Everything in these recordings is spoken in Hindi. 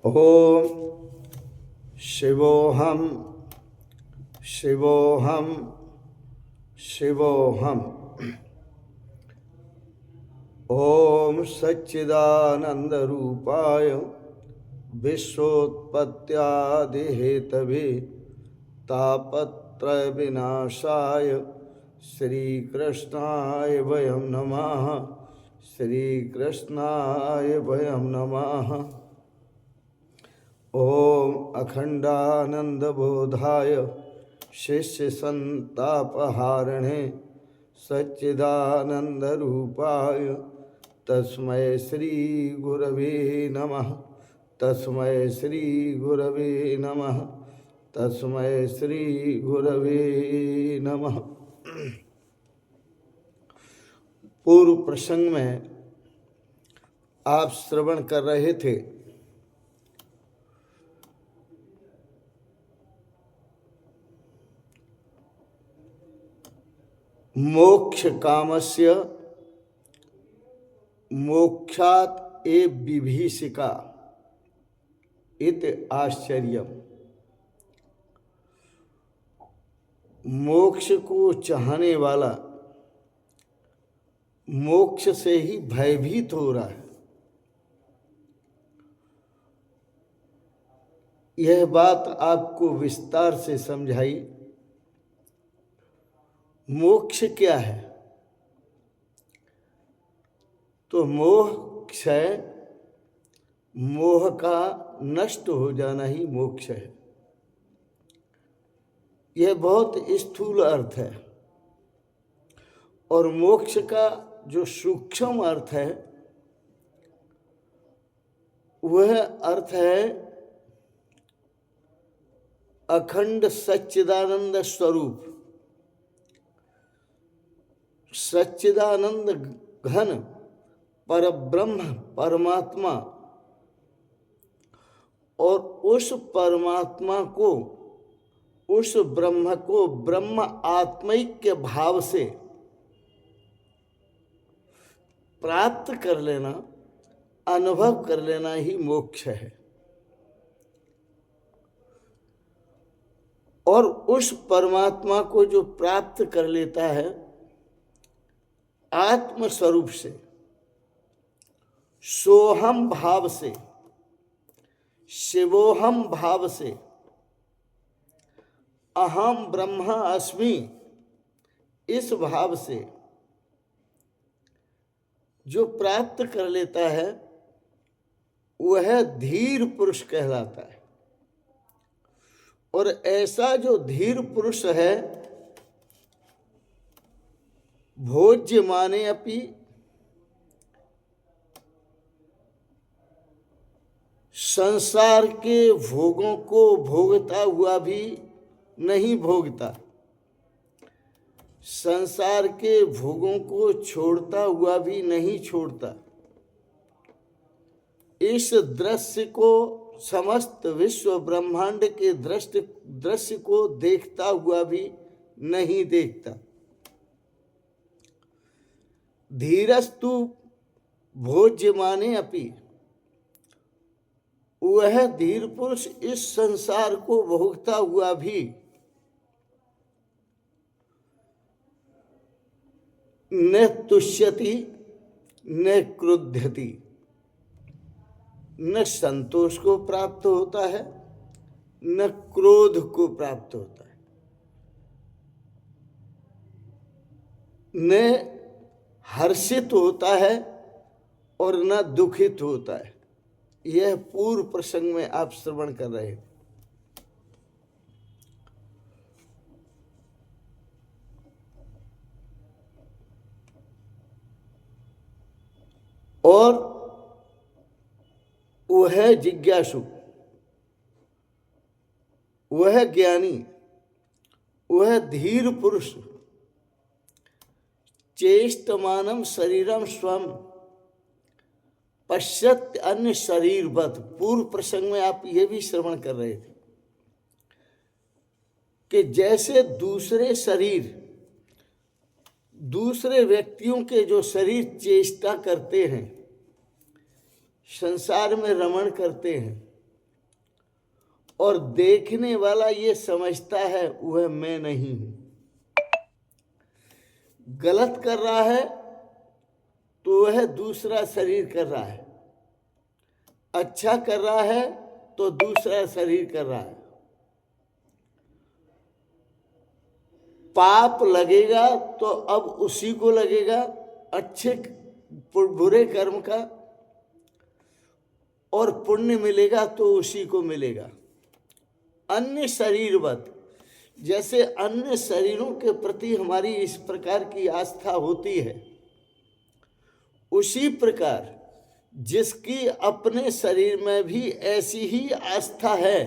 ओम शिवोहम शिवोहम शिवोहम। ओम सच्चिदानंद रूपाय विश्वोत्पत्त्यादिहेतवे तापत्रय विनाशाय श्रीकृष्णाय वयं नमः। श्रीकृष्णाय वयं नमः। ओम अखंडानंदबोधाय शिष्यसंतापहारिणे सच्चिदानंदरूपाय तस्मै श्री गुरवे नमः। तस्मै श्री गुरवे नमः। तस्मै श्री गुरवे नमः। पूर्व प्रसंग में आप श्रवण कर रहे थे मोक्ष कामस्य मोक्षात् ए विभीषिका इत आश्चर्यम। मोक्ष को चाहने वाला मोक्ष से ही भयभीत हो रहा है। यह बात आपको विस्तार से समझाई। मोक्ष क्या है? तो मोक्ष है, मोह का नष्ट हो जाना ही मोक्ष है। यह बहुत स्थूल अर्थ है। और मोक्ष का जो सूक्ष्म अर्थ है वह अर्थ है अखंड सच्चिदानंद स्वरूप। सच्चिदानंद घन परब्रह्म परमात्मा, और उस परमात्मा को, उस ब्रह्म को ब्रह्म आत्मिक भाव से प्राप्त कर लेना, अनुभव कर लेना ही मोक्ष है। और उस परमात्मा को जो प्राप्त कर लेता है आत्म स्वरूप से, सोहम भाव से, शिवोहम भाव से, अहम ब्रह्मा अस्मि इस भाव से जो प्राप्त कर लेता है वह धीर पुरुष कहलाता है। और ऐसा जो धीर पुरुष है भोज्य माने अपि संसार के भोगों को भोगता हुआ भी नहीं भोगता, संसार के भोगों को छोड़ता हुआ भी नहीं छोड़ता। इस दृश्य को, समस्त विश्व ब्रह्मांड के दृश्य को देखता हुआ भी नहीं देखता। धीरस्तु भोज्य माने अपि, वह धीर पुरुष इस संसार को भोगता हुआ भी न तुष्यति न क्रुध्यति, न संतोष को प्राप्त होता है न क्रोध को प्राप्त होता है, न हर्षित होता है और न दुखित होता है। यह पूर्व प्रसंग में आप श्रवण कर रहे हैं। और वह जिज्ञासु, वह ज्ञानी, वह धीर पुरुष चेष्टमानम शरीरम स्वम पश्यत अन्य शरीरवत। पूर्व प्रसंग में आप ये भी श्रवण कर रहे थे कि जैसे दूसरे शरीर, दूसरे व्यक्तियों के जो शरीर चेष्टा करते हैं, संसार में रमण करते हैं, और देखने वाला ये समझता है वह मैं नहीं हूं। गलत कर रहा है तो वह दूसरा शरीर कर रहा है, अच्छा कर रहा है तो दूसरा शरीर कर रहा है। पाप लगेगा तो अब उसी को लगेगा अच्छे बुरे कर्म का, और पुण्य मिलेगा तो उसी को मिलेगा। अन्य शरीरवत, जैसे अन्य शरीरों के प्रति हमारी इस प्रकार की आस्था होती है, उसी प्रकार जिसकी अपने शरीर में भी ऐसी ही आस्था है,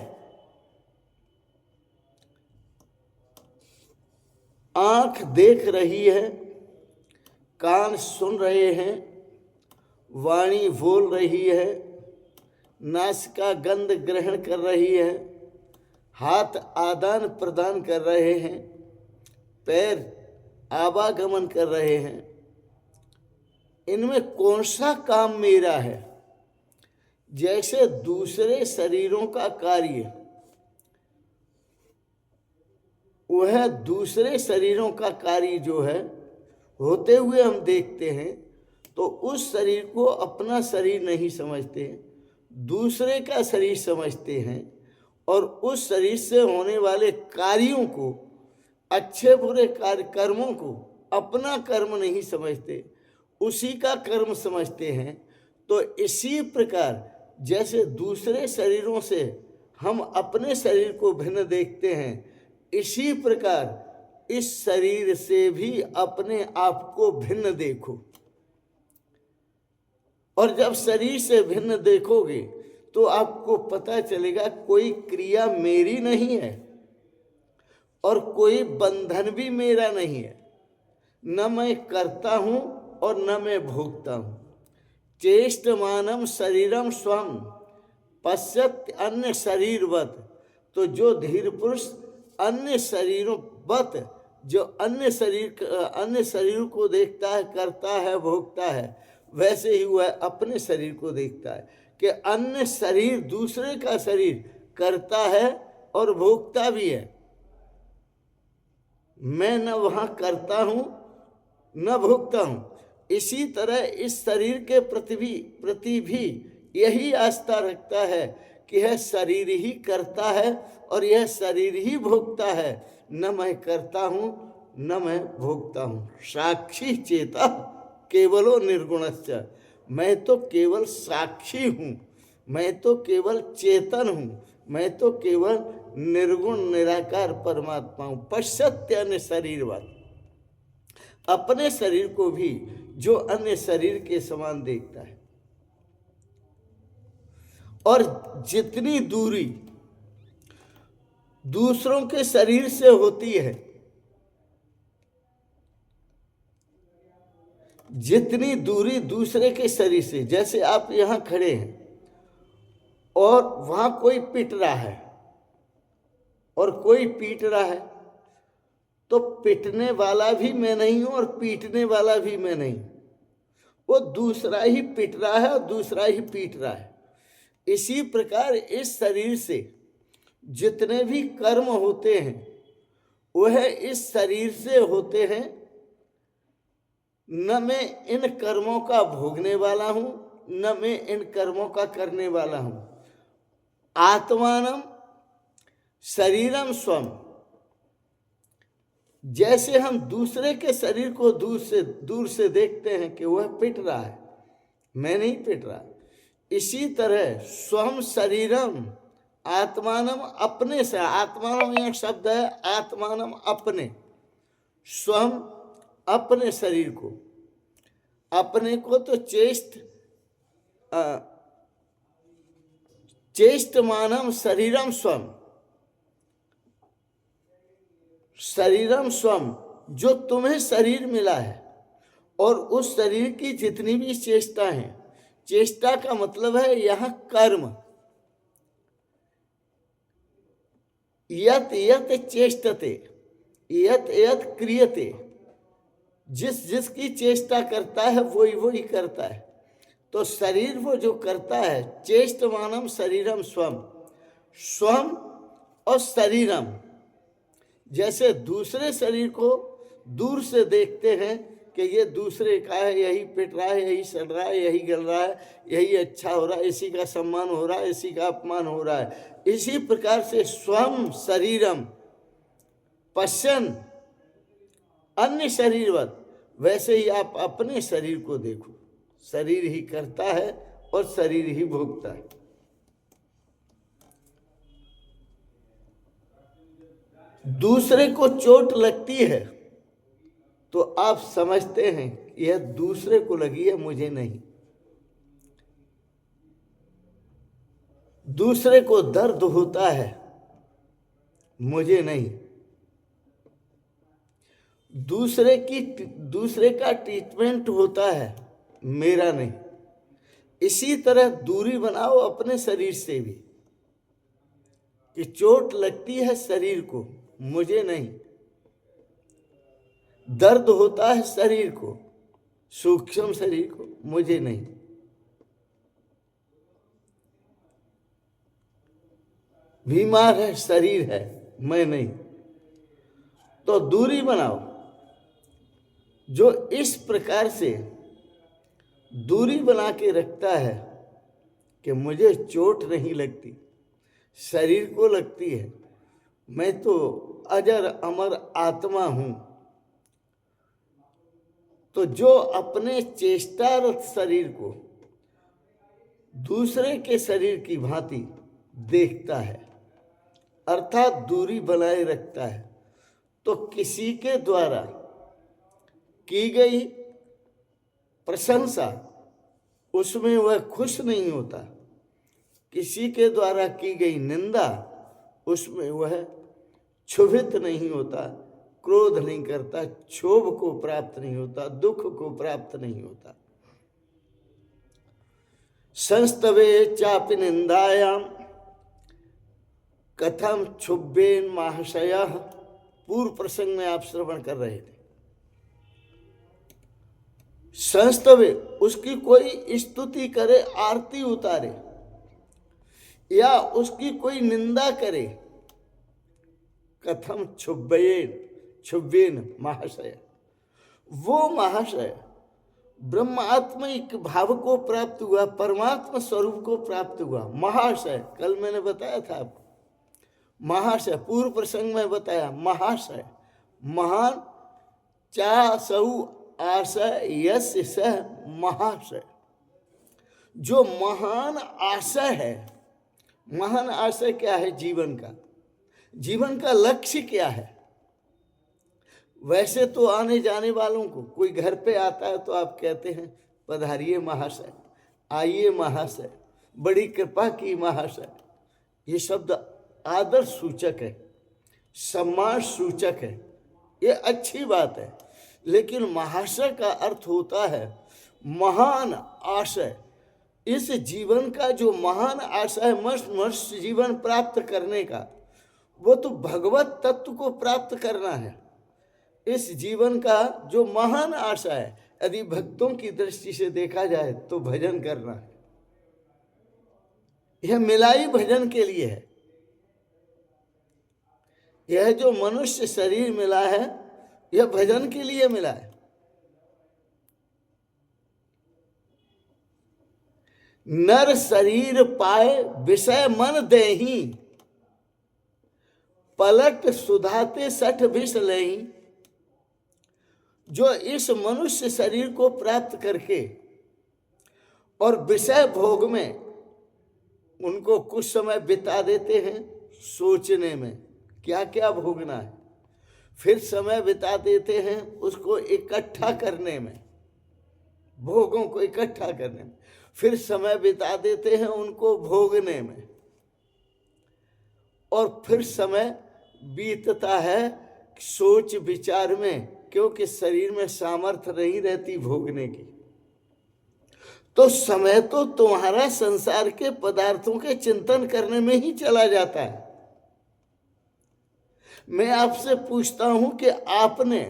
आंख देख रही है, कान सुन रहे हैं, वाणी बोल रही है, नासिका गंध ग्रहण कर रही है, हाथ आदान प्रदान कर रहे हैं, पैर आवागमन कर रहे हैं, इनमें कौन सा काम मेरा है? जैसे दूसरे शरीरों का कार्य, वह दूसरे शरीरों का कार्य जो है होते हुए हम देखते हैं, तो उस शरीर को अपना शरीर नहीं समझते, दूसरे का शरीर समझते हैं, और उस शरीर से होने वाले कार्यों को, अच्छे बुरे कार्य कर्मों को अपना कर्म नहीं समझते, उसी का कर्म समझते हैं। तो इसी प्रकार जैसे दूसरे शरीरों से हम अपने शरीर को भिन्न देखते हैं, इसी प्रकार इस शरीर से भी अपने आप को भिन्न देखो। और जब शरीर से भिन्न देखोगे तो आपको पता चलेगा कोई क्रिया मेरी नहीं है और कोई बंधन भी मेरा नहीं है, न मैं करता हूं और न मैं भोगता हूं। चेष्टमानम शरीरम स्वम पश्यत अन्य शरीरवत, तो जो धीर पुरुष अन्य शरीरों वत, जो अन्य शरीर को देखता है, करता है, भोगता है, वैसे ही वह अपने शरीर को देखता है कि अन्य शरीर दूसरे का शरीर करता है और भोगता भी है। मैं न वहां करता हूं न भोगता हूं। इसी तरह इस शरीर के प्रति भी यही आस्था रखता है कि यह शरीर ही करता है और यह शरीर ही भोगता है, न मैं करता हूं न मैं भोगता हूं। साक्षी चेता केवलो निर्गुणश्च, मैं तो केवल साक्षी हूं, मैं तो केवल चेतन हूं, मैं तो केवल निर्गुण निराकार परमात्मा हूं। पश्यत्य अन्य शरीरवत, अपने शरीर को भी जो अन्य शरीर के समान देखता है। और जितनी दूरी दूसरों के शरीर से होती है, जितनी दूरी दूसरे के शरीर से, जैसे आप यहां खड़े हैं और वहां कोई पीट रहा है और कोई पीट रहा है, तो पीटने वाला भी मैं नहीं हूं और पीटने वाला भी मैं नहीं, वो दूसरा ही पीट रहा है और दूसरा ही पीट रहा है। इसी प्रकार इस शरीर से जितने भी कर्म होते हैं वह इस शरीर से होते हैं। न मैं इन कर्मों का भोगने वाला हूं न मैं इन कर्मों का करने वाला हूं। आत्मानम शरीरम स्वम, जैसे हम दूसरे के शरीर को दूर से देखते हैं कि वह पिट रहा है, मैं नहीं पिट रहा, इसी तरह स्वम शरीरम आत्मानम, अपने से, आत्मानम यह शब्द है, आत्मानम अपने, स्वम अपने शरीर को, अपने को तो चेष्टमानम शरीरम स्वम, शरीरम स्वम, जो तुम्हें शरीर मिला है और उस शरीर की जितनी भी चेष्टा है, चेष्टा का मतलब है यह कर्म, यत यत चेष्टते यत यत क्रियते, जिसकी चेष्टा करता है वही करता है। तो शरीर वो जो करता है, चेष्टमानम शरीरम स्वम, स्वम और शरीरम। जैसे दूसरे शरीर को दूर से देखते हैं कि ये दूसरे का है, यही पिट रहा है, यही सड़ रहा है, यही गल रहा है, यही अच्छा हो रहा है, इसी का सम्मान हो रहा है, इसी का अपमान हो रहा है, इसी प्रकार से स्वम शरीरम पश्यन अन्य शरीरवत, वैसे ही आप अपने शरीर को देखो। शरीर ही करता है और शरीर ही भोगता है। दूसरे को चोट लगती है तो आप समझते हैं यह दूसरे को लगी है, मुझे नहीं। दूसरे को दर्द होता है, मुझे नहीं। दूसरे का ट्रीटमेंट होता है, मेरा नहीं। इसी तरह दूरी बनाओ अपने शरीर से भी कि चोट लगती है शरीर को, मुझे नहीं। दर्द होता है शरीर को, सूक्ष्म शरीर को, मुझे नहीं। बीमार है शरीर है, मैं नहीं। तो दूरी बनाओ। जो इस प्रकार से दूरी बना के रखता है कि मुझे चोट नहीं लगती, शरीर को लगती है, मैं तो अजर अमर आत्मा हूं। तो जो अपने चेष्टारत शरीर को दूसरे के शरीर की भांति देखता है, अर्थात दूरी बनाए रखता है, तो किसी के द्वारा की गई प्रशंसा उसमें वह खुश नहीं होता, किसी के द्वारा की गई निंदा उसमें वह क्षुभित नहीं होता, क्रोध नहीं करता, क्षोभ को प्राप्त नहीं होता, दुख को प्राप्त नहीं होता। संस्तवे चापि निंदायाम कथम क्षुभ्येन महाशयः। पूर्व प्रसंग में आप श्रवण कर रहे थे। संस्तवे, उसकी कोई स्तुति करे, आरती उतारे, या उसकी कोई निंदा करे, कथम क्षुभ्येन महाशय, वो महाशय ब्रह्मात्मिक भाव को प्राप्त हुआ, परमात्मा स्वरूप को प्राप्त हुआ। महाशय, कल मैंने बताया था आपको, महाशय पूर्व प्रसंग में बताया। महाशय, महान चा सऊ आशय यश सह महाशय, जो महान आशय है। महान आशय क्या है? जीवन का, जीवन का लक्ष्य क्या है? वैसे तो आने जाने वालों को, कोई घर पे आता है तो आप कहते हैं पधारिए महाशय, आइए महाशय, बड़ी कृपा की महाशय। ये शब्द आदर सूचक है, सम्मान सूचक है, ये अच्छी बात है। लेकिन महाशय का अर्थ होता है महान आशय। इस जीवन का जो महान आशय है, मनुष्य जीवन प्राप्त करने का, वो तो भगवत तत्व को प्राप्त करना है। इस जीवन का जो महान आशा है, यदि भक्तों की दृष्टि से देखा जाए तो भजन करना है। यह मिलाई भजन के लिए है। यह जो मनुष्य शरीर मिला है, यह भजन के लिए मिला है। नर शरीर पाए विषय मन देही, पलट सुधाते सठ विष लेही। जो इस मनुष्य शरीर को प्राप्त करके और विषय भोग में उनको कुछ समय बिता देते हैं, सोचने में क्या क्या भोगना है, फिर समय बिता देते हैं उसको इकट्ठा करने में, भोगों को इकट्ठा करने में, फिर समय बिता देते हैं उनको भोगने में, और फिर समय बीतता है सोच विचार में, क्योंकि शरीर में सामर्थ्य नहीं रहती भोगने की। तो समय तो तुम्हारा संसार के पदार्थों के चिंतन करने में ही चला जाता है। मैं आपसे पूछता हूं कि आपने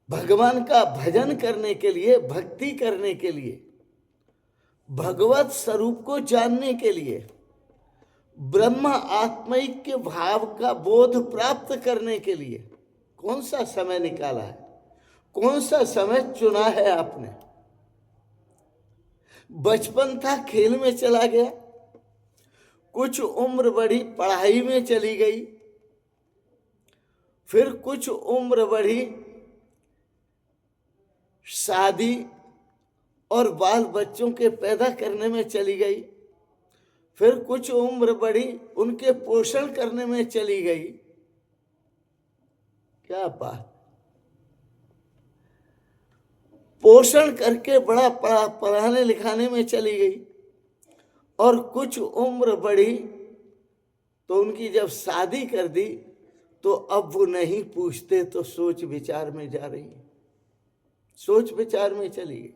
भगवान का भजन करने के लिए, भक्ति करने के लिए भगवत स्वरूप को जानने के लिए, ब्रह्म आत्मैक्य भाव का बोध प्राप्त करने के लिए कौन सा समय निकाला है, कौन सा समय चुना है आपने? बचपन था, खेल में चला गया, कुछ उम्र बढ़ी, पढ़ाई में चली गई, फिर कुछ उम्र बढ़ी, शादी और बाल बच्चों के पैदा करने में चली गई, फिर कुछ उम्र बढ़ी, उनके पोषण करने में चली गई। क्या बात! पोषण करके बड़ा पढ़ाने लिखाने में चली गई, और कुछ उम्र बढ़ी तो उनकी जब शादी कर दी तो अब वो नहीं पूछते, तो सोच विचार में जा रही है, सोच विचार में चली गई।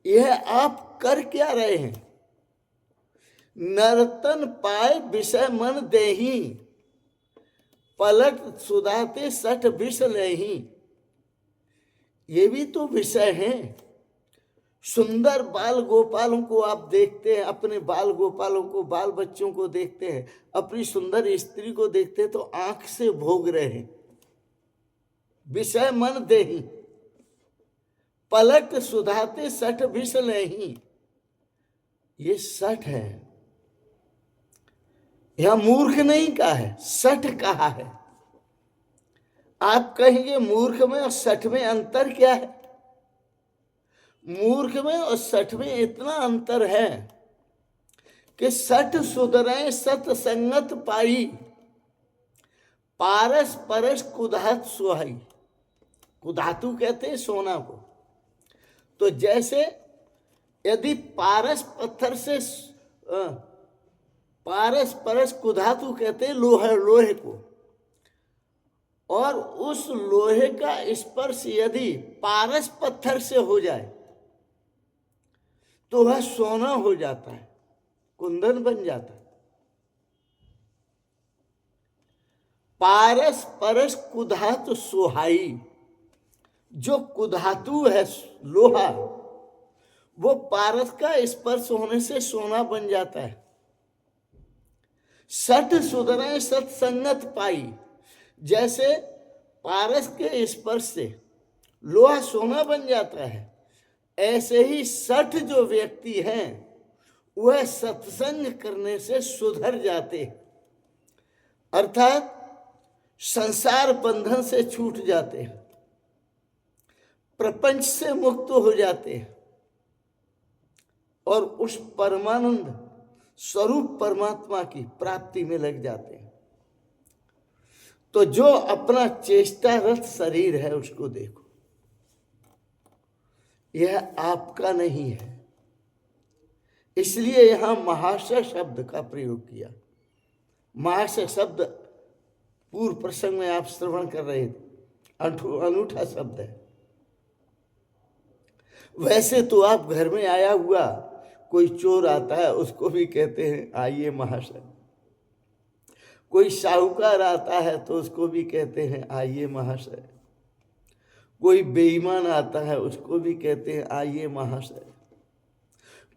यह आप कर क्या रहे हैं? नर्तन पाए विषय मन देही, पलट सुधाते सठ विष लेही। ये भी तो विषय हैं। सुंदर बाल गोपालों को आप देखते हैं, अपने बाल गोपालों को, बाल बच्चों को देखते हैं, अपनी सुंदर स्त्री को देखते हैं तो आंख से भोग रहे हैं। विषय मन देही, पलट सुधाते सठ विष लेही। ये सठ है, यह मूर्ख नहीं कहा है, सठ कहा है। आप कहेंगे मूर्ख में और सठ में अंतर क्या है? मूर्ख में और सठ में इतना अंतर है कि सठ सुधरे सतसंगत पाई, पारस परस कुधात सुहाई। कुधातु कहते हैं सोना को। तो जैसे यदि पारस पत्थर से, पारस परस कुधातु कहते हैं लोहे को, और उस लोहे का स्पर्श यदि पारस पत्थर से हो जाए तो वह सोना हो जाता है, कुंदन बन जाता है। पारस परस कुधातु सुहाई। जो कुधातु है लोहा, वो पारस का स्पर्श होने से सोना बन जाता है। सठ सुधरे सत्संगत पाई। जैसे पारस के स्पर्श से लोहा सोना बन जाता है, ऐसे ही सठ जो व्यक्ति हैं वह सत्संग करने से सुधर जाते हैं, अर्थात संसार बंधन से छूट जाते हैं, प्रपंच से मुक्त हो जाते हैं और उस परमानंद स्वरूप परमात्मा की प्राप्ति में लग जाते हैं। तो जो अपना चेष्टारत शरीर है उसको देखो, यह आपका नहीं है। इसलिए यहां महाशय शब्द का प्रयोग किया। महाशय शब्द पूर्व प्रसंग में आप श्रवण कर रहे थे, अनूठा शब्द है। वैसे तो आप घर में आया हुआ कोई चोर आता है उसको भी कहते हैं आइए महाशय, कोई साहूकार आता है तो उसको भी कहते हैं आइए महाशय, कोई बेईमान आता है उसको भी कहते हैं आइए महाशय,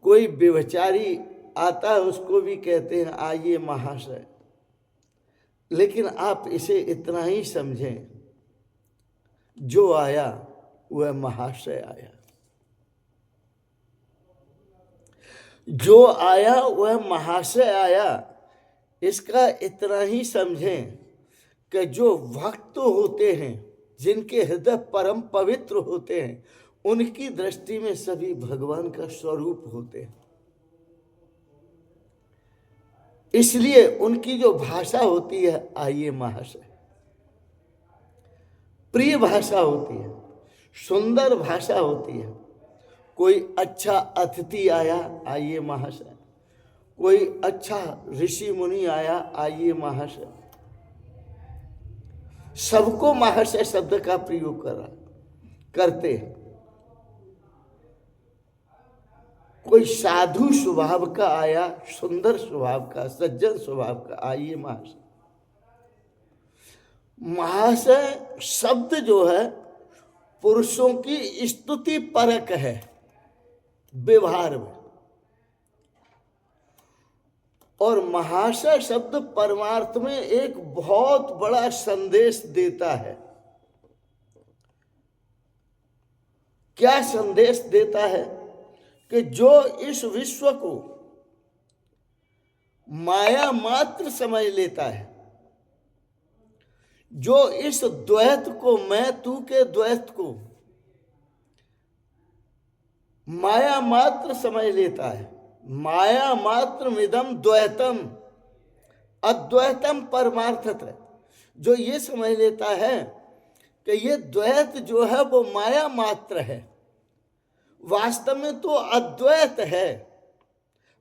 कोई व्यभिचारी आता है उसको भी कहते हैं आइए महाशय। लेकिन आप इसे इतना ही समझें, जो आया वह महाशय आया, जो आया वह महाशय आया। इसका इतना ही समझें कि जो भक्त होते हैं, जिनके हृदय परम पवित्र होते हैं, उनकी दृष्टि में सभी भगवान का स्वरूप होते हैं। इसलिए उनकी जो भाषा होती है आइए महाशय, प्रिय भाषा होती है, सुंदर भाषा होती है। कोई अच्छा अतिथि आया आइए महाशय, कोई अच्छा ऋषि मुनि आया आइए महाशय, सबको महाशय शब्द का प्रयोग करते हैं। कोई साधु स्वभाव का आया, सुंदर स्वभाव का, सज्जन स्वभाव का, आइए महाशय। महाशय शब्द जो है पुरुषों की स्तुति परक है, व्यवहार में। और महाशय शब्द परमार्थ में एक बहुत बड़ा संदेश देता है। क्या संदेश देता है? कि जो इस विश्व को माया मात्र समझ लेता है, जो इस द्वैत को, मैं तू के द्वैत को माया मात्र समझ लेता है, माया मात्र मिदम द्वैतम अद्वैतम परमार्थत, जो ये समझ लेता है कि ये द्वैत जो है वो माया मात्र है, वास्तव में तो अद्वैत है।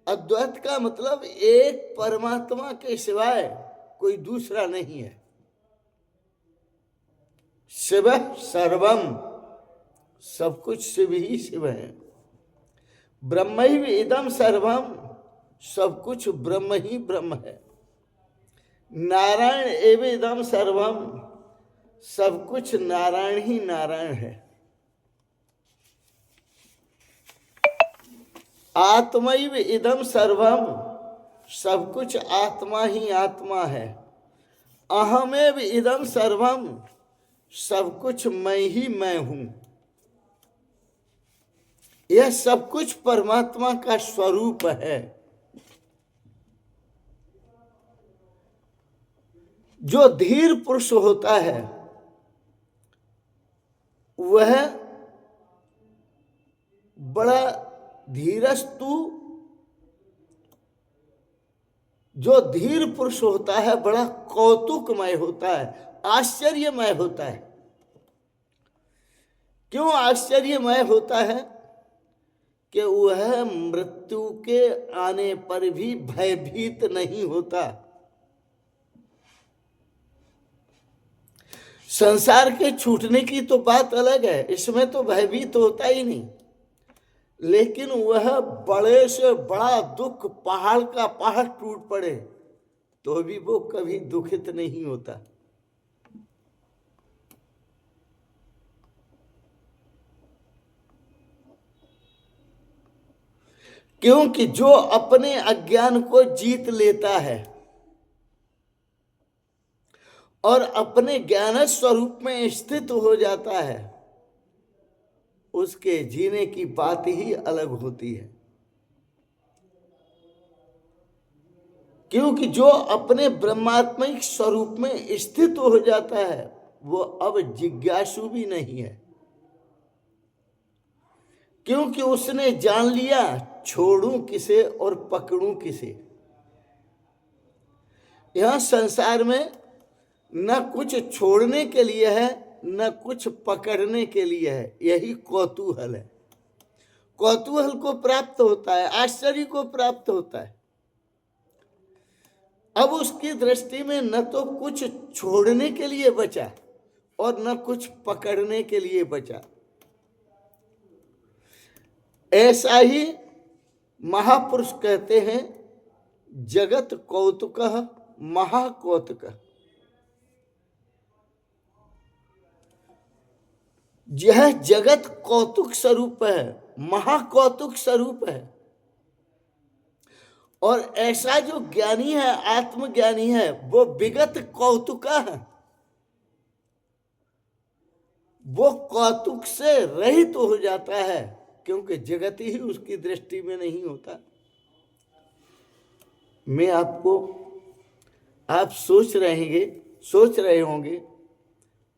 अद्वैत का मतलब एक परमात्मा के सिवाय कोई दूसरा नहीं है। शिव सर्वम, सब कुछ शिव ही शिव है। ब्रह्मैव इदम सर्वम, सब कुछ ब्रह्म ही ब्रह्म है। नारायण एव इदम सर्वम, सब कुछ नारायण ही नारायण है। आत्मैव इदम सर्वम, सब कुछ आत्मा ही आत्मा है। अहमेव इदम सर्वम, सब कुछ मैं ही मैं हूं। यह सब कुछ परमात्मा का स्वरूप है। जो धीर पुरुष होता है वह बड़ा धीरस्तु, जो धीर पुरुष होता है बड़ा कौतुकमय होता है, आश्चर्यमय होता है। क्यों आश्चर्यमय होता है? कि वह मृत्यु के आने पर भी भयभीत नहीं होता। संसार के छूटने की तो बात अलग है, इसमें तो भयभीत होता ही नहीं। लेकिन वह बड़े से बड़ा दुख, पहाड़ का पहाड़ टूट पड़े तो भी वो कभी दुखित नहीं होता। क्योंकि जो अपने अज्ञान को जीत लेता है और अपने ज्ञान स्वरूप में स्थित हो जाता है, उसके जीने की बात ही अलग होती है। क्योंकि जो अपने ब्रह्मात्मिक स्वरूप में स्थित हो जाता है वो अब जिज्ञासु भी नहीं है। क्योंकि उसने जान लिया छोड़ूं किसे और पकड़ूं किसे। यहां संसार में न कुछ छोड़ने के लिए है न कुछ पकड़ने के लिए है, यही कौतूहल है। कौतूहल को प्राप्त होता है, आश्चर्य को प्राप्त होता है। अब उसकी दृष्टि में न तो कुछ छोड़ने के लिए बचा और न कुछ पकड़ने के लिए बचा। ऐसा ही महापुरुष कहते हैं, जगत कौतुकः महाकौतुकः। यह जगत कौतुक स्वरूप है, महाकौतुक स्वरूप है। और ऐसा जो ज्ञानी है, आत्मज्ञानी है, वो विगत कौतुका है। वो कौतुक से रहित हो जाता है, क्योंकि जगत ही उसकी दृष्टि में नहीं होता। मैं आपको, आप सोच रहे होंगे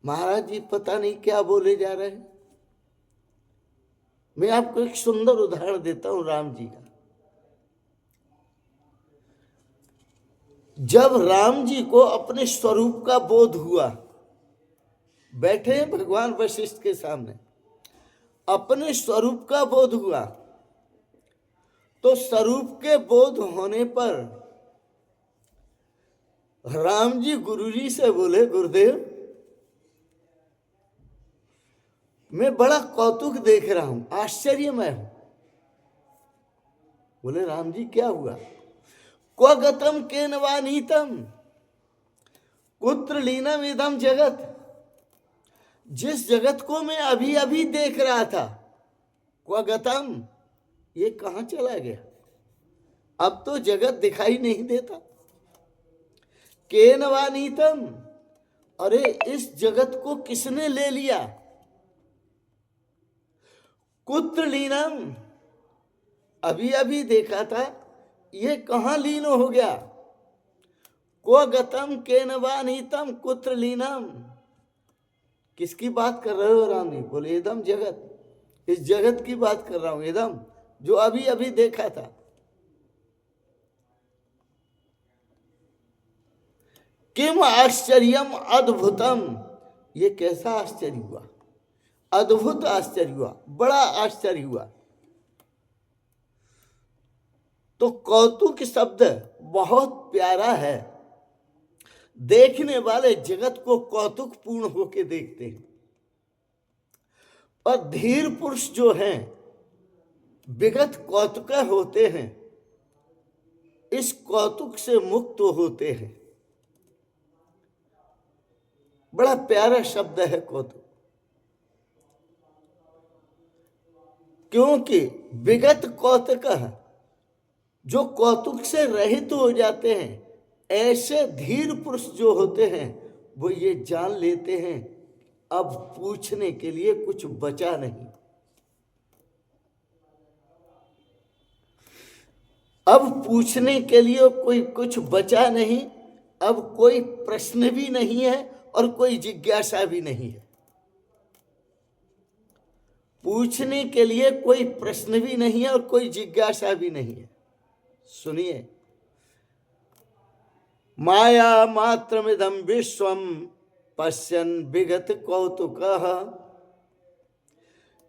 महाराज जी पता नहीं क्या बोले जा रहे हैं। मैं आपको एक सुंदर उदाहरण देता हूं राम जी का। जब राम जी को अपने स्वरूप का बोध हुआ, बैठे हैं भगवान वशिष्ठ के सामने, अपने स्वरूप का बोध हुआ, तो स्वरूप के बोध होने पर राम जी गुरु जी से बोले, गुरुदेव मैं बड़ा कौतुक देख रहा हूं, आश्चर्यमय हूं। बोले राम जी क्या हुआ? क्व गतम केन वा नीतम कुत्र लीनम इदम जगत। जिस जगत को मैं अभी अभी देख रहा था, क्व गतम, ये कहाँ चला गया? अब तो जगत दिखाई नहीं देता। केन वा नीतम, अरे इस जगत को किसने ले लिया? कुत्र लीनम, अभी अभी देखा था, ये कहाँ लीन हो गया? को गतम केन वा नीतम कुत्र लीनम, किसकी बात कर रहे हो राम जी? बोले एकदम जगत, इस जगत की बात कर रहा हूं, एकदम जो अभी अभी देखा था। किम आश्चर्यम अद्भुतम, ये कैसा आश्चर्य हुआ? अद्भुत आश्चर्य हुआ, बड़ा आश्चर्य हुआ। तो कौतुक शब्द बहुत प्यारा है, देखने वाले जगत को कौतुक पूर्ण होके देखते हैं। और धीर पुरुष जो हैं विगत कौतुक होते हैं, इस कौतुक से मुक्त होते हैं। बड़ा प्यारा शब्द है कौतुक, क्योंकि विगत कौतुक जो कौतुक से रहित हो जाते हैं, ऐसे धीर पुरुष जो होते हैं वो ये जान लेते हैं अब पूछने के लिए कुछ बचा नहीं, अब पूछने के लिए कोई कुछ बचा नहीं, अब कोई प्रश्न भी नहीं है और कोई जिज्ञासा भी नहीं है। पूछने के लिए कोई प्रश्न भी नहीं है और कोई जिज्ञासा भी नहीं है। सुनिए, माया मात्रमिदं विश्वम पश्यन् विगत कौतुकः,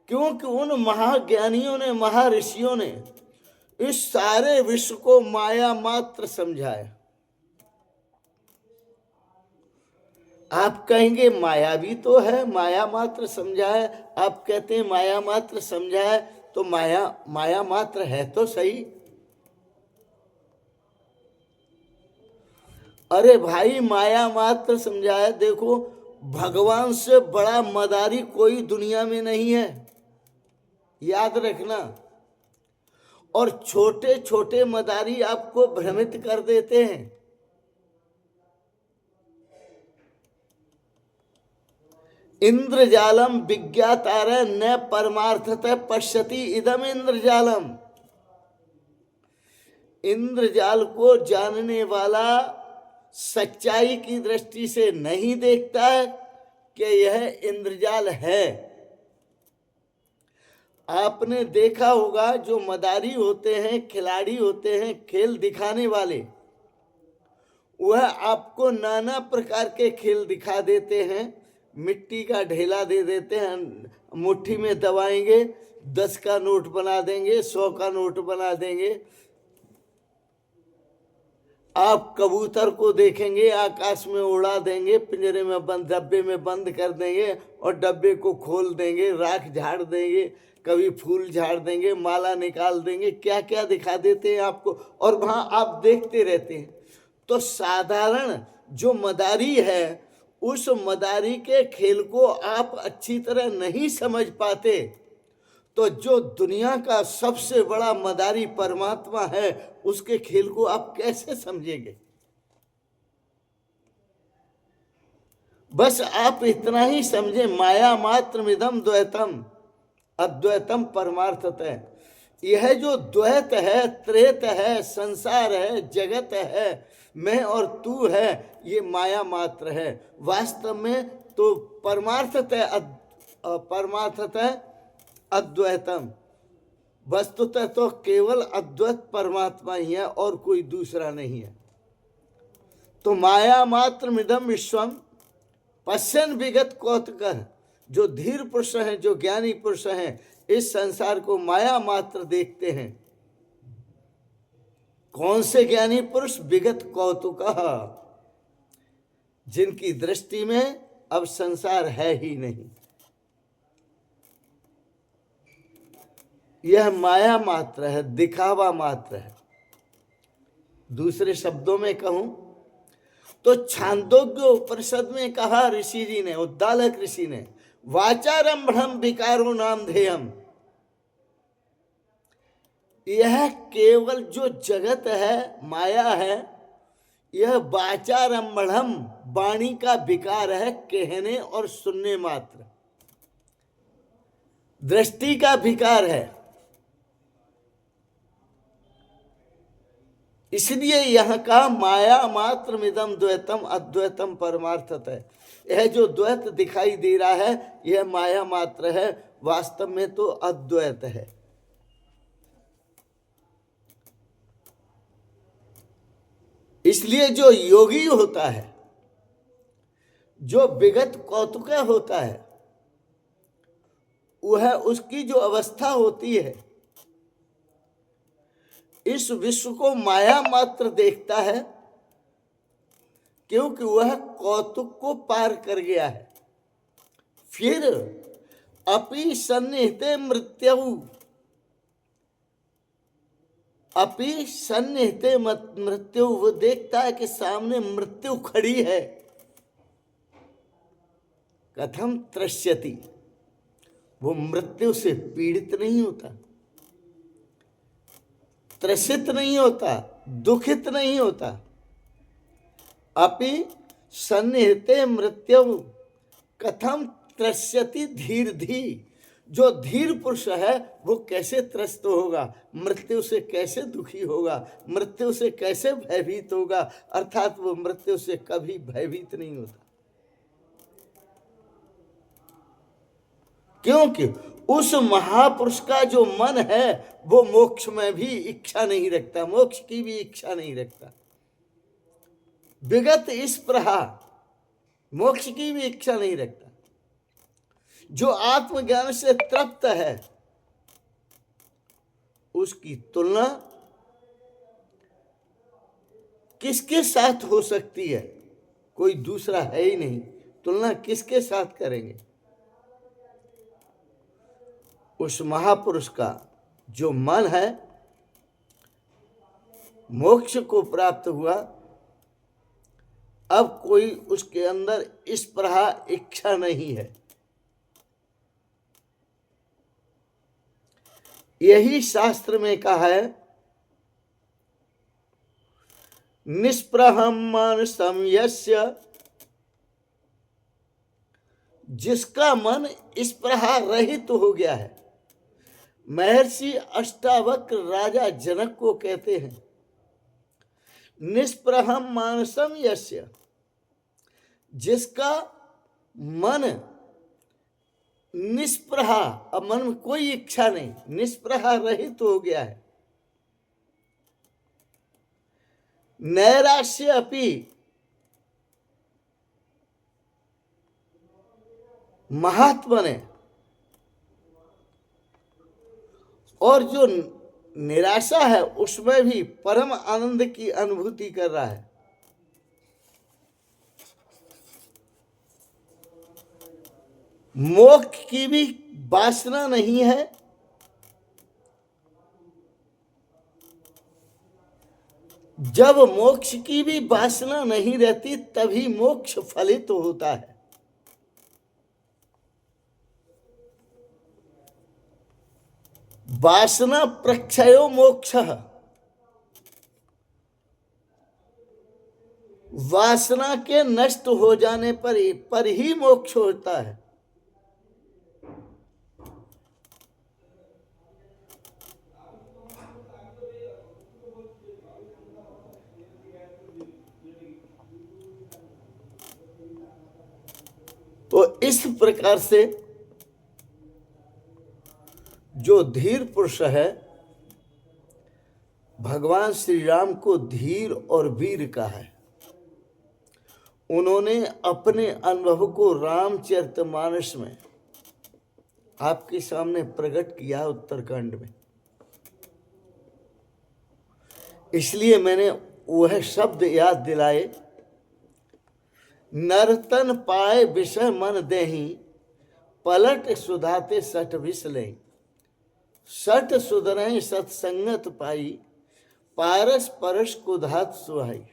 क्योंकि उन महाज्ञानियों ने, महर्षियों ने इस सारे विश्व को माया मात्र समझाया। आप कहेंगे माया भी तो है, माया मात्र समझा है। आप कहते हैं माया मात्र समझा है, तो माया मात्र है तो सही। अरे भाई, माया मात्र समझा है। देखो, भगवान से बड़ा मदारी कोई दुनिया में नहीं है, याद रखना। और छोटे छोटे मदारी आपको भ्रमित कर देते हैं। इंद्रजालम विज्ञातार न परमार्थतः पश्यति इदम इंद्रजालम, इंद्रजाल को जानने वाला सच्चाई की दृष्टि से नहीं देखता है कि यह इंद्रजाल है। आपने देखा होगा जो मदारी होते हैं, खिलाड़ी होते हैं, खेल दिखाने वाले, वह आपको नाना प्रकार के खेल दिखा देते हैं। मिट्टी का ढेला दे देते हैं, मुट्ठी में दबाएंगे, 10 का नोट बना देंगे, 100 का नोट बना देंगे। आप कबूतर को देखेंगे, आकाश में उड़ा देंगे, पिंजरे में बंद, डब्बे में बंद कर देंगे और डब्बे को खोल देंगे, राख झाड़ देंगे, कभी फूल झाड़ देंगे, माला निकाल देंगे, क्या क्या दिखा देते हैं आपको, और वहां आप देखते रहते हैं। तो साधारण जो मदारी है, उस मदारी के खेल को आप अच्छी तरह नहीं समझ पाते, तो जो दुनिया का सबसे बड़ा मदारी परमात्मा है, उसके खेल को आप कैसे समझेंगे? बस आप इतना ही समझे, माया मात्रमिदं द्वैतम अद्वैतम परमार्थतः। यह जो द्वैत है, त्रेत है, संसार है, जगत है, मैं और तू है, ये माया मात्र है। वास्तव में तो परमार्थतः अद्वैतम, वस्तुतः तो केवल अद्वैत परमात्मा ही है और कोई दूसरा नहीं है। तो माया मात्र मिदम विश्वम पश्यन् विगत कौतुकः, जो धीर पुरुष हैं, जो ज्ञानी पुरुष हैं, इस संसार को माया मात्र देखते हैं। कौन से ज्ञानी पुरुष? विगत कौतुकः, जिनकी दृष्टि में अब संसार है ही नहीं, यह माया मात्र है, दिखावा मात्र है। दूसरे शब्दों में कहूं तो छांदोग्य उपनिषद में कहा ऋषि जी ने, उद्दालक ऋषि ने, वाचारंभम विकारो नाम ध्येयम, यह केवल जो जगत है, माया है, यह वाचारंभम, वाणी का विकार है, कहने और सुनने मात्र, दृष्टि का विकार है। इसलिए यहां का माया मात्र मिदम द्वैतम अद्वैतम परमार्थत है। यह जो द्वैत दिखाई दे रहा है यह माया मात्र है, वास्तव में तो अद्वैत है। इसलिए जो योगी होता है, जो विगत कौतुक होता है, वह उसकी जो अवस्था होती है, इस विश्व को माया मात्र देखता है, क्योंकि वह कौतुक को पार कर गया है। फिर अपि सन्निहिते मृत्यु, अपि सन्निहिते मृत्यु, वो देखता है कि सामने मृत्यु खड़ी है। कथम त्रस्यति, वो मृत्यु से पीड़ित नहीं होता, त्रसित नहीं होता, दुखित नहीं होता। अपि सन्निहिते मृत्यु कथम त्रस्यति धीर धी, जो धीर पुरुष है वो कैसे त्रस्त होगा, मृत्यु से कैसे दुखी होगा, मृत्यु से कैसे भयभीत होगा, अर्थात वो मृत्यु से कभी भयभीत नहीं होता। क्योंकि उस महापुरुष का जो मन है वो मोक्ष में भी इच्छा नहीं रखता, मोक्ष की भी इच्छा नहीं रखता, विगत इस प्रकार मोक्ष की भी इच्छा नहीं रखता। जो आत्मज्ञान से तृप्त है उसकी तुलना किसके साथ हो सकती है, कोई दूसरा है ही नहीं। तुलना किसके साथ करेंगे? उस महापुरुष का जो मन है मोक्ष को प्राप्त हुआ, अब कोई उसके अंदर इस प्रकार इच्छा नहीं है। यही शास्त्र में कहा है, निष्प्रहम मानसम यस्य, जिसका मन इस प्रकार रहित तो हो गया है। महर्षि अष्टावक्र राजा जनक को कहते हैं, निष्प्रहम मानसम यस्य, जिसका मन निष्प्रहा, अब मन में कोई इच्छा नहीं, निष्प्रहा रहित हो गया है। नैराश्य अपि, महात्मा ने, और जो निराशा है उसमें भी परम आनंद की अनुभूति कर रहा है। मोक्ष की भी वासना नहीं है, जब मोक्ष की भी वासना नहीं रहती तभी मोक्ष फलित होता है। वासना प्रक्षयो मोक्ष, वासना के नष्ट हो जाने पर ही मोक्ष होता है। तो इस प्रकार से जो धीर पुरुष है, भगवान श्री राम को धीर और वीर कहा है। उन्होंने अपने अनुभव को रामचरितमानस में आपके सामने प्रकट किया उत्तरकांड में। इसलिए मैंने वह शब्द याद दिलाए, नरतन पाए विषय मन देही, पलट सुधाते सठ विसले, सठ सुधरें सत्संगत पाई, पारस परस कुधात सुहाई।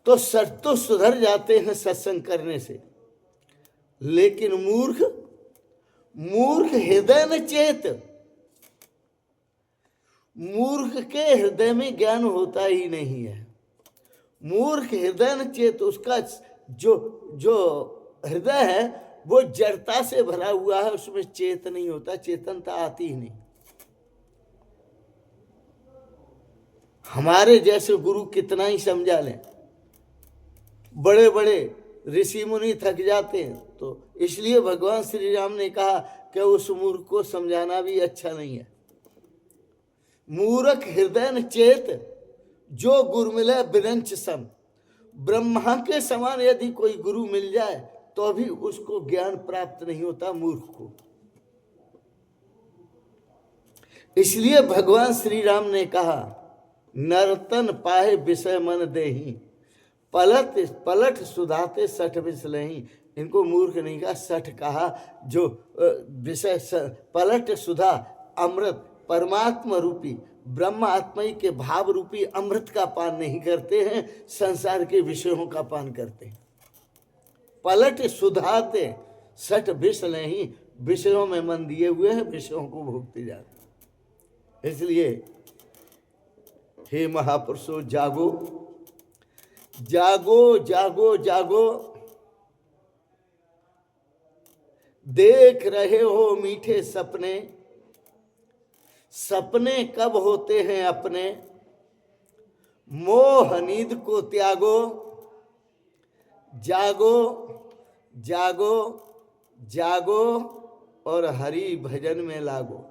तो सठ तो सुधर जाते हैं सत्संग करने से, लेकिन मूर्ख हृदय न चेत, मूर्ख के हृदय में ज्ञान होता ही नहीं है। मूर्ख हृदय न चेत, उसका जो जो हृदय है वो जड़ता से भरा हुआ है, उसमें चेत नहीं होता, चेतनता आती ही नहीं। हमारे जैसे गुरु कितना ही समझा लें, बड़े बड़े ऋषि मुनि थक जाते हैं। तो इसलिए भगवान श्री राम ने कहा कि उस मूर्ख को समझाना भी अच्छा नहीं है। मूर्ख हृदय न चेत, जो गुरु मिले विरंच सम। ब्रह्मा के समान यदि कोई गुरु मिल जाए तो भी उसको ज्ञान प्राप्त नहीं होता मूर्ख को। इसलिए भगवान श्री राम ने कहा, नर्तन पाहे विषय मन देही, पलट पलट सुधाते सठ विसलही। इनको मूर्ख नहीं कहा, सठ कहा। जो विषय पलट सुधा अमृत परमात्मा रूपी ब्रह्म आत्मा के भाव रूपी अमृत का पान नहीं करते हैं, संसार के विषयों का पान करते हैं। पलट सुधाते सठ विसलही, विषयों में मन दिए हुए हैं, विषयों को भोगते जाते। इसलिए हे महापुरुषों, जागो जागो जागो जागो, देख रहे हो मीठे सपने, सपने कब होते हैं अपने, मोह नींद को त्यागो, जागो जागो जागो और हरि भजन में लागो।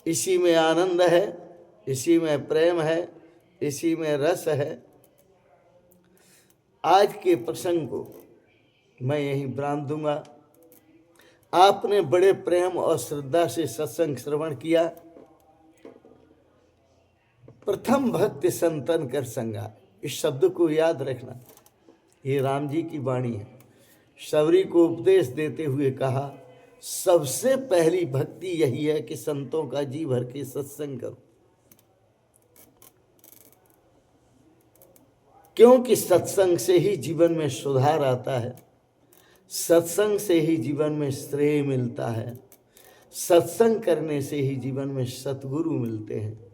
इसी में आनंद है, इसी में प्रेम है, इसी में रस है। आज के प्रसंग को मैं यहीं विराम दूंगा। आपने बड़े प्रेम और श्रद्धा से सत्संग श्रवण किया। प्रथम भक्ति संतन कर संगा, इस शब्द को याद रखना। ये राम जी की वाणी है। शबरी को उपदेश देते हुए कहा, सबसे पहली भक्ति यही है कि संतों का जी भर के सत्संग करो, क्योंकि सत्संग से ही जीवन में सुधार आता है, सत्संग से ही जीवन में श्रेय मिलता है, सत्संग करने से ही जीवन में सतगुरु मिलते हैं,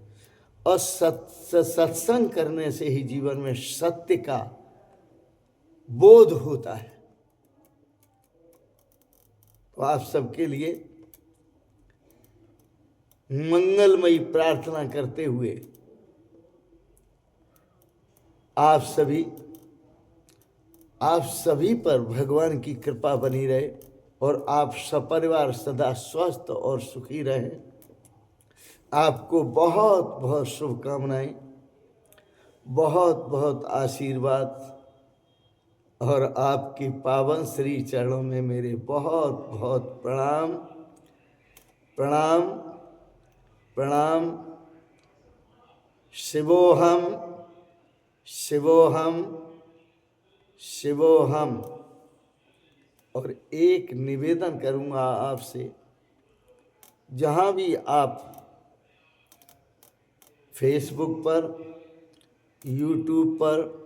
और सत्संग करने से ही जीवन में सत्य का बोध होता है। तो आप सबके लिए मंगलमयी प्रार्थना करते हुए आप सभी पर भगवान की कृपा बनी रहे और आप सपरिवार सदा स्वस्थ और सुखी रहें। आपको बहुत बहुत शुभकामनाएं, बहुत बहुत आशीर्वाद, और आपकी पावन श्री चरणों में मेरे बहुत बहुत प्रणाम प्रणाम प्रणाम। शिवोहम शिवोहम शिवोहम। और एक निवेदन करूंगा आपसे, जहां भी आप फेसबुक पर, यूट्यूब पर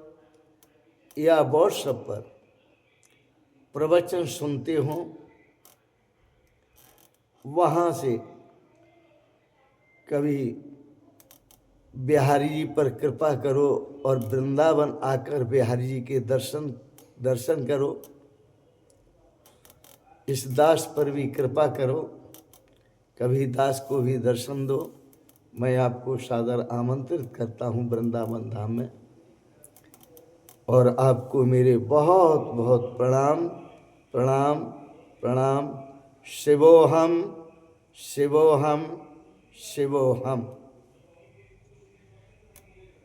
या व्हाट्सएप पर प्रवचन सुनते हो, वहाँ से कभी बिहारी जी पर कृपा करो और वृंदावन आकर बिहारी जी के दर्शन करो। इस दास पर भी कृपा करो, कभी दास को भी दर्शन दो। मैं आपको सादर आमंत्रित करता हूँ वृंदावन धाम में, और आपको मेरे बहुत बहुत प्रणाम प्रणाम प्रणाम। शिवोहम शिवोहम शिवोहम।